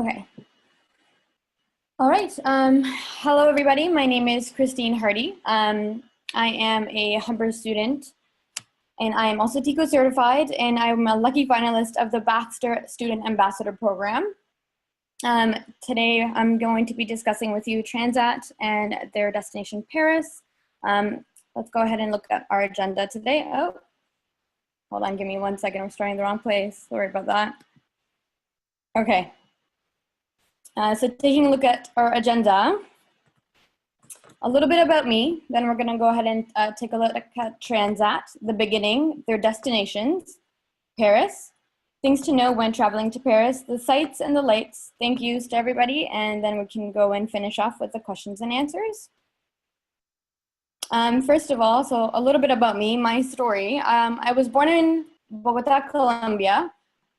Okay. All right. Hello, everybody. My name is Christine Hardy. I am a Humber student, and I am also TICO certified, and I'm a lucky finalist of the Baxter Student Ambassador Program. Today, I'm going to be discussing with you Transat and their destination, Paris. Let's go ahead and look at our agenda today. Oh, hold on, give me 1 second. I'm starting in the wrong place. Sorry about that. Okay. So taking a look at our agenda, a little bit about me, then we're gonna go ahead and take a look at Transat, the beginning, their destinations, Paris, things to know when traveling to Paris, the sights and the lights, thank yous to everybody, and then we can go and finish off with the questions and answers. First of all, so a little bit about me, my story. I was born in Bogota, Colombia.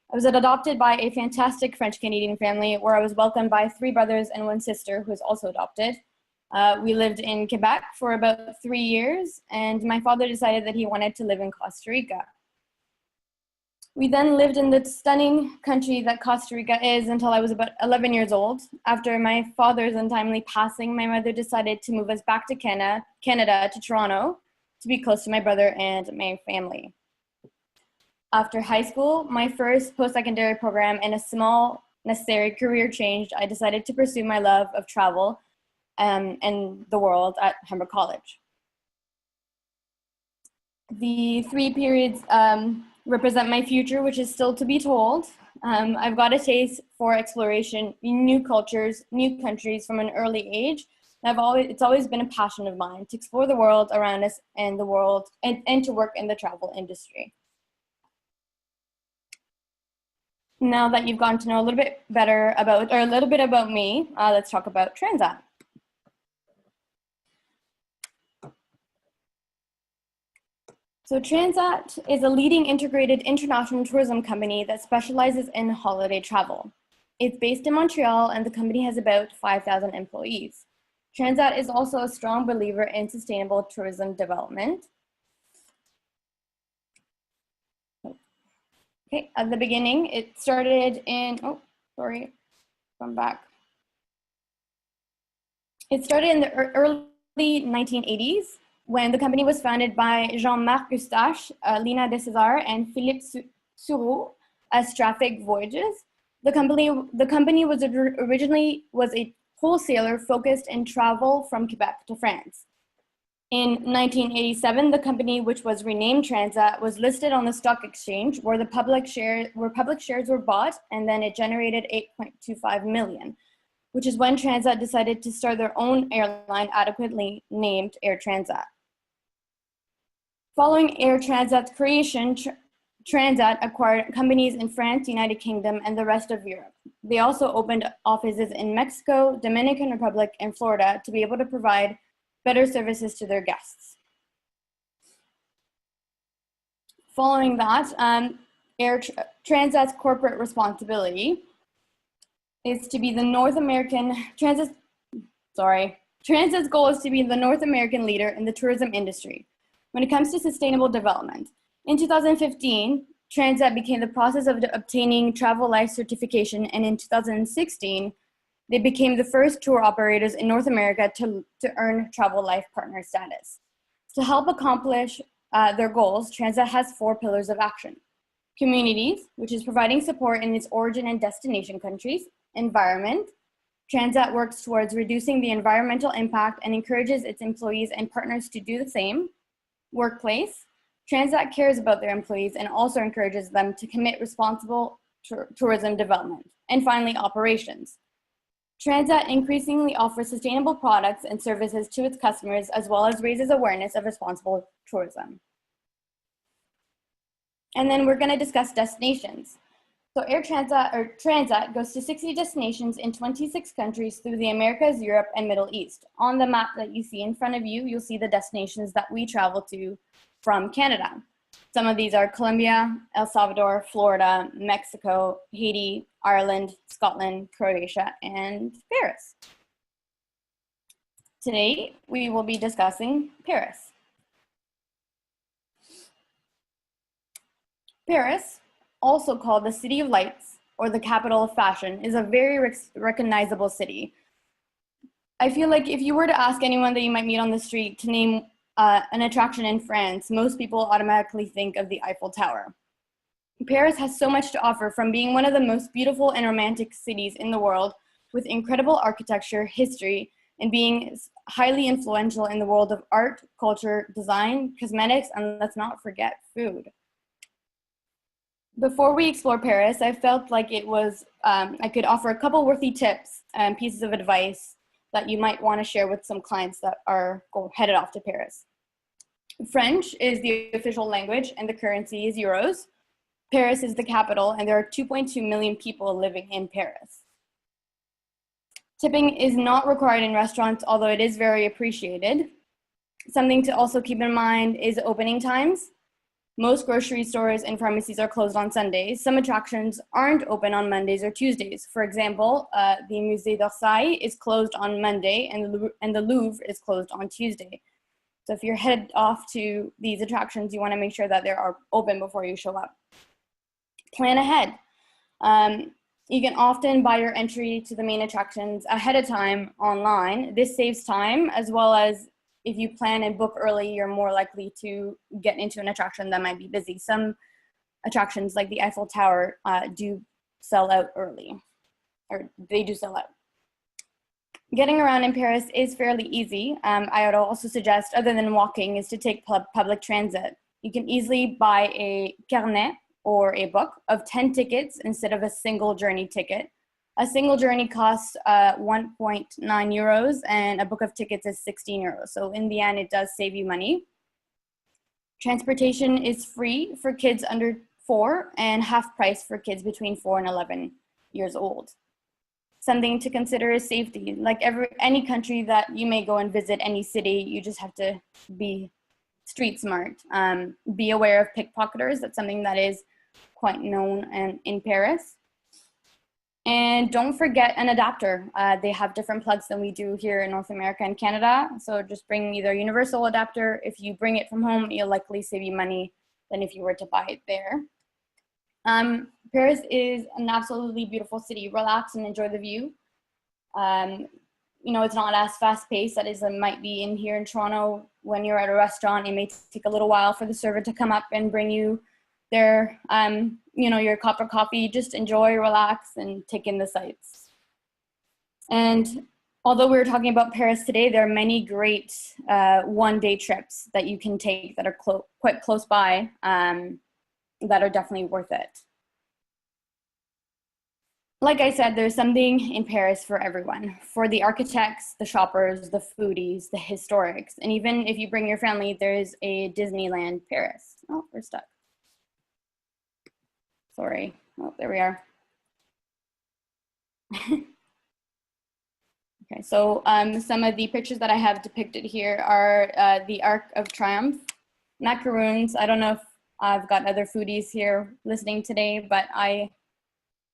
I was adopted by a fantastic French-Canadian family where I was welcomed by 3 brothers and 1 sister who is also adopted. We lived in Quebec for about 3 years, and my father decided that he wanted to live in Costa Rica. We then lived in the stunning country that Costa Rica is until I was about 11 years old. After my father's untimely passing, my mother decided to move us back to Canada to Toronto to be close to my brother and my family. After high school, my first post-secondary program, and a small necessary career change, I decided to pursue my love of travel and the world at Humber College. The 3 periods represent my future, which is still to be told. I've got a taste for exploration, new cultures, new countries from an early age. It's always been a passion of mine to explore the world around us and the world and to work in the travel industry. Now that you've gotten to know a little bit better about, or a little bit about me, let's talk about Transat. So Transat is a leading integrated international tourism company that specializes in holiday travel. It's based in Montreal, and the company has about 5,000 employees. Transat is also a strong believer in sustainable tourism development. Okay, at the beginning, it started in, It started in the early 1980s when the company was founded by Jean-Marc Eustache, Lina Desésar, and Philippe Soureau as Traffic Voyages. The company was originally a wholesaler focused in travel from Quebec to France. In 1987, the company, which was renamed Transat, was listed on the stock exchange where public shares were bought, and then it generated $8.25 million, which is when Transat decided to start their own airline, adequately named Air Transat. Following Air Transat's creation, Transat acquired companies in France, United Kingdom, and the rest of Europe. They also opened offices in Mexico, Dominican Republic, and Florida to be able to provide better services to their guests. Following that, Transat's corporate responsibility is to be the Transat's goal is to be the North American leader in the tourism industry when it comes to sustainable development. In 2015, Transat began the process of obtaining Travel Life certification, and in 2016, they became the first tour operators in North America to earn Travel Life Partner status. To help accomplish their goals, Transat has 4 pillars of action. Communities, which is providing support in its origin and destination countries. Environment, Transat works towards reducing the environmental impact and encourages its employees and partners to do the same. Workplace, Transat cares about their employees and also encourages them to commit responsible tourism development. And finally, operations. Transat increasingly offers sustainable products and services to its customers, as well as raises awareness of responsible tourism. And then we're going to discuss destinations. So Transat goes to 60 destinations in 26 countries through the Americas, Europe, and Middle East. On the map that you see in front of you, you'll see the destinations that we travel to from Canada. Some of these are Colombia, El Salvador, Florida, Mexico, Haiti, Ireland, Scotland, Croatia, and Paris. Today, we will be discussing Paris. Paris, also called the City of Lights, or the capital of fashion, is a very recognizable city. I feel like if you were to ask anyone that you might meet on the street to name an attraction in France, most people automatically think of the Eiffel Tower. Paris has so much to offer, from being one of the most beautiful and romantic cities in the world, with incredible architecture, history, and being highly influential in the world of art, culture, design, cosmetics, and let's not forget food. Before we explore Paris, I felt like it was, I could offer a couple worthy tips and pieces of advice that you might want to share with some clients that are headed off to Paris. French is the official language and the currency is euros. Paris is the capital and there are 2.2 million people living in Paris. Tipping is not required in restaurants, although it is very appreciated. Something to also keep in mind is opening times. Most grocery stores and pharmacies are closed on Sundays. Some attractions aren't open on Mondays or Tuesdays. For example, the Musée d'Orsay is closed on Monday and the Louvre is closed on Tuesday. So if you're headed off to these attractions, you want to make sure that they are open before you show up. Plan ahead. You can often buy your entry to the main attractions ahead of time online. This saves time, as well as if you plan and book early, you're more likely to get into an attraction that might be busy. Some attractions like the Eiffel Tower do sell out early, or they do sell out. Getting around in Paris is fairly easy. I would also suggest, other than walking, is to take public transit. You can easily buy a carnet or a book of 10 tickets instead of a single journey ticket. A single journey costs 1.9 euros and a book of tickets is 16 euros. So in the end, it does save you money. Transportation is free for kids under 4 and half price for kids between 4 and 11 years old. Something to consider is safety. Like any country that you may go and visit, any city, you just have to be street smart. Be aware of pickpocketers. That's something that is quite known in Paris. And don't forget an adapter. They have different plugs than we do here in North America and Canada. So just bring either a universal adapter. If you bring it from home, it'll likely save you money than if you were to buy it there. Paris is an absolutely beautiful city. Relax and enjoy the view. You know, it's not as fast paced as it might be in here in Toronto. When you're at a restaurant, it may take a little while for the server to come up and bring you their, you know, your cup of coffee. Just enjoy, relax, and take in the sights. And although we were talking about Paris today, there are many great one-day trips that you can take that are quite close by that are definitely worth it. Like I said, there's something in Paris for everyone. For the architects, the shoppers, the foodies, the historics, and even if you bring your family, there's a Disneyland Paris. Oh, we're stuck. Sorry. Oh, there we are. Okay, so some of the pictures that I have depicted here are the Arc of Triumph, macaroons. I don't know if I've got other foodies here listening today, but I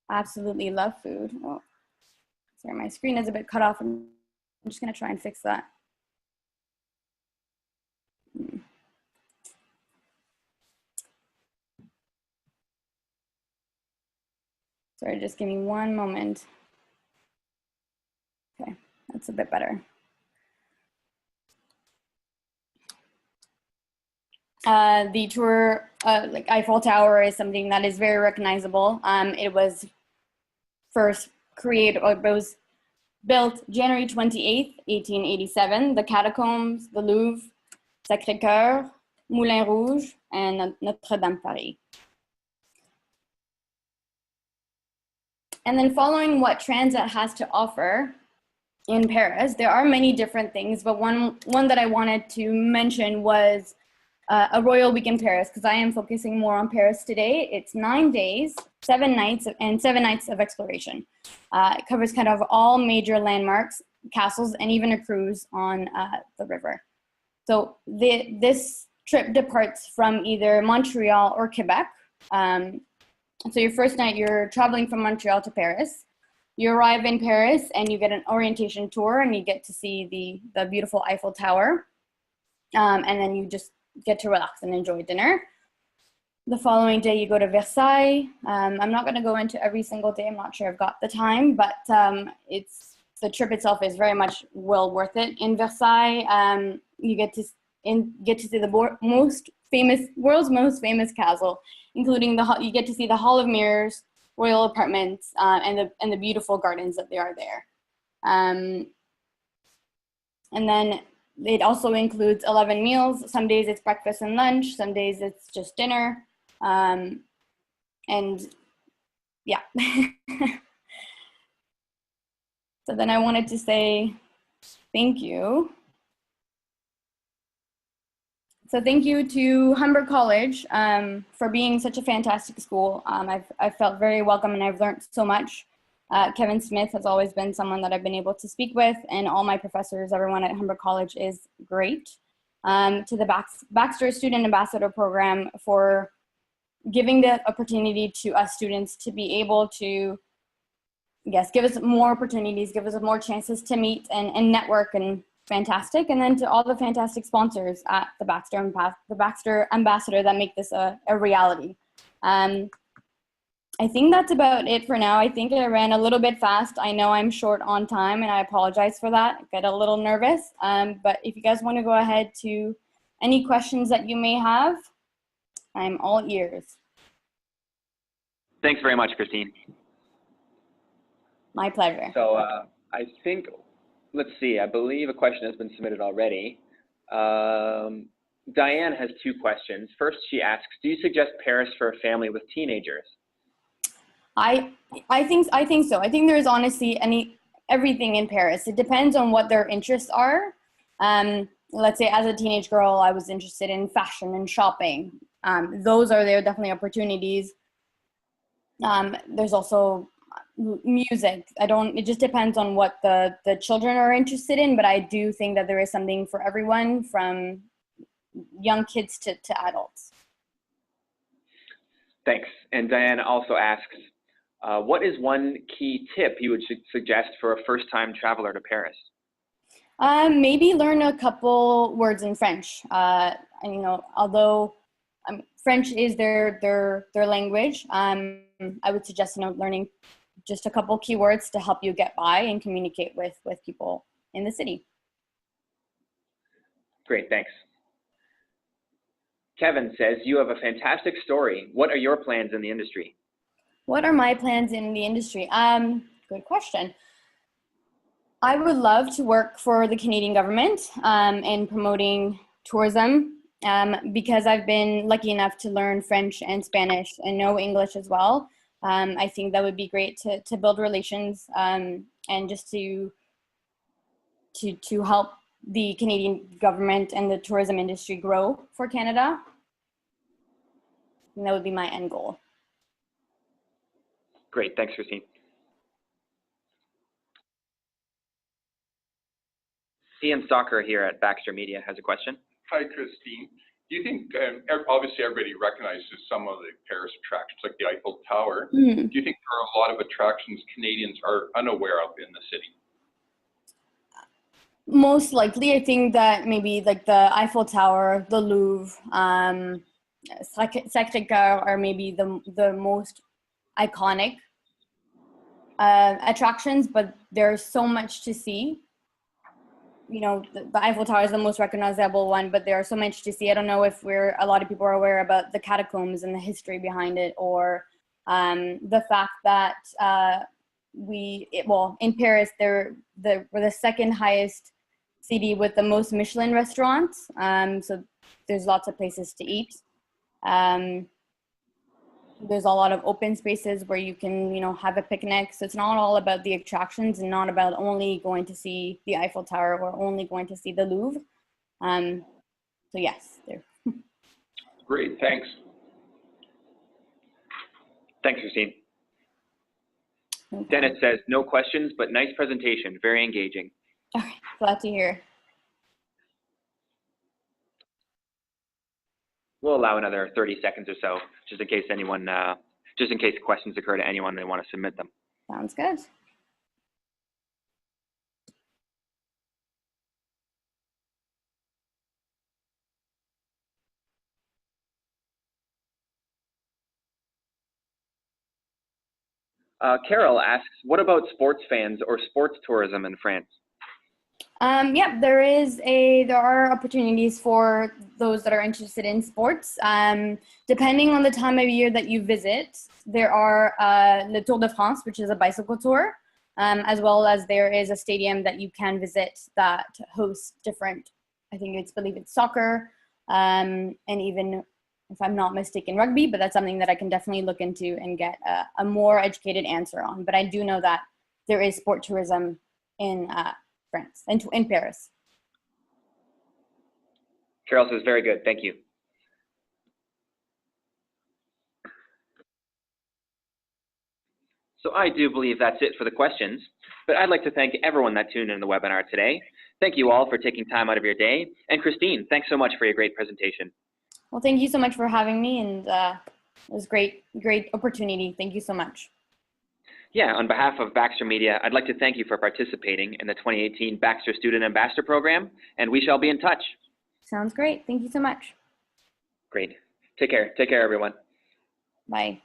absolutely love food. Oh, sorry, my screen is a bit cut off. I'm just gonna try and fix that. Sorry, just give me one moment. Okay, that's a bit better. The tour, like Eiffel Tower, is something that is very recognizable. It was first created, or it was built January 28th, 1887. The Catacombs, the Louvre, Sacré-Cœur, Moulin Rouge, and Notre-Dame Paris. And then following what transit has to offer in Paris, there are many different things, but one that I wanted to mention was a royal week in Paris, because I am focusing more on Paris today. It's 9 days, 7 nights, and 7 nights of exploration. It covers kind of all major landmarks, castles, and even a cruise on the river. So this trip departs from either Montreal or Quebec. So your first night, you're traveling from Montreal to Paris. You arrive in Paris and you get an orientation tour and you get to see the beautiful Eiffel Tower. And then you just get to relax and enjoy dinner. The following day, you go to Versailles. I'm not going to go into every single day. I'm not sure I've got the time, but the trip itself is very much well worth it. In Versailles, you get to see the world's most famous castle, including you get to see the Hall of Mirrors, royal apartments, and the beautiful gardens that they are there. And then it also includes 11 meals. Some days it's breakfast and lunch. Some days it's just dinner. And yeah. So then I wanted to say thank you. So thank you to Humber College for being such a fantastic school. I've felt very welcome and I've learned so much. Kevin Smith has always been someone that I've been able to speak with, and all my professors, everyone at Humber College is great. To the Baxter Student Ambassador Program for giving the opportunity to us students to be able to, yes, give us more opportunities, give us more chances to meet and network, and fantastic. And then to all the fantastic sponsors at the Baxter Ambassador that make this a reality. I think that's about it for now. I think I ran a little bit fast. I know I'm short on time and I apologize for that. I get a little nervous, but if you guys want to go ahead to any questions that you may have, I'm all ears. Thanks very much, Christine. My pleasure. So I think, let's see, I believe a question has been submitted already. Diane has two questions. First, she asks, do you suggest Paris for a family with teenagers? I think so. I think there's honestly everything in Paris. It depends on what their interests are. Let's say as a teenage girl, I was interested in fashion and shopping. Those are there definitely opportunities. There's also music. It just depends on what the children are interested in, but I do think that there is something for everyone, from young kids to adults. Thanks. And Diane also asks, what is one key tip you would suggest for a first-time traveler to Paris? Maybe learn a couple words in French. And, although French is their language, I would suggest learning just a couple keywords to help you get by and communicate with people in the city. Great, thanks. Kevin says, you have a fantastic story. What are your plans in the industry? What are my plans in the industry? Good question. I would love to work for the Canadian government in promoting tourism because I've been lucky enough to learn French and Spanish and know English as well. I think that would be great to build relations and just to help the Canadian government and the tourism industry grow for Canada. And that would be my end goal. Great, thanks, Christine. Ian Stalker here at Baxter Media has a question. Hi, Christine. Do you think, obviously everybody recognizes some of the Paris attractions, like the Eiffel Tower. Mm-hmm. Do you think there are a lot of attractions Canadians are unaware of in the city? Most likely, I think that maybe like the Eiffel Tower, the Louvre, Sacré-Cœur are maybe the most iconic attractions, but there's so much to see. The Eiffel Tower is the most recognizable one, but there are so much to see. I don't know if a lot of people are aware about the catacombs and the history behind it, or the fact that in Paris, we're the second highest city with the most Michelin restaurants. So there's lots of places to eat. There's a lot of open spaces where you can, have a picnic. So it's not all about the attractions and not about only going to see the Eiffel Tower or only going to see the Louvre. So yes, there. Great, thanks. Thanks, Christine. Okay. Dennis says, no questions, but nice presentation, very engaging. Okay, glad to hear. We'll allow another 30 seconds or so, just in case questions occur to anyone, they want to submit them. Sounds good. Carol asks, what about sports fans or sports tourism in France? Yeah, there are opportunities for those that are interested in sports. Depending on the time of year that you visit, there are Le Tour de France, which is a bicycle tour, as well as there is a stadium that you can visit that hosts different, believe it's soccer, and even, if I'm not mistaken, rugby, but that's something that I can definitely look into and get a more educated answer on. But I do know that there is sport tourism in France and in Paris. Carol says, very good, thank you. So I do believe that's it for the questions, but I'd like to thank everyone that tuned in the webinar today. Thank you all for taking time out of your day. And Christine, thanks so much for your great presentation. Well, thank you so much for having me, and it was great opportunity. Thank you so much. Yeah, on behalf of Baxter Media, I'd like to thank you for participating in the 2018 Baxter Student Ambassador Program, and we shall be in touch. Sounds great. Thank you so much. Great. Take care. Take care, everyone. Bye.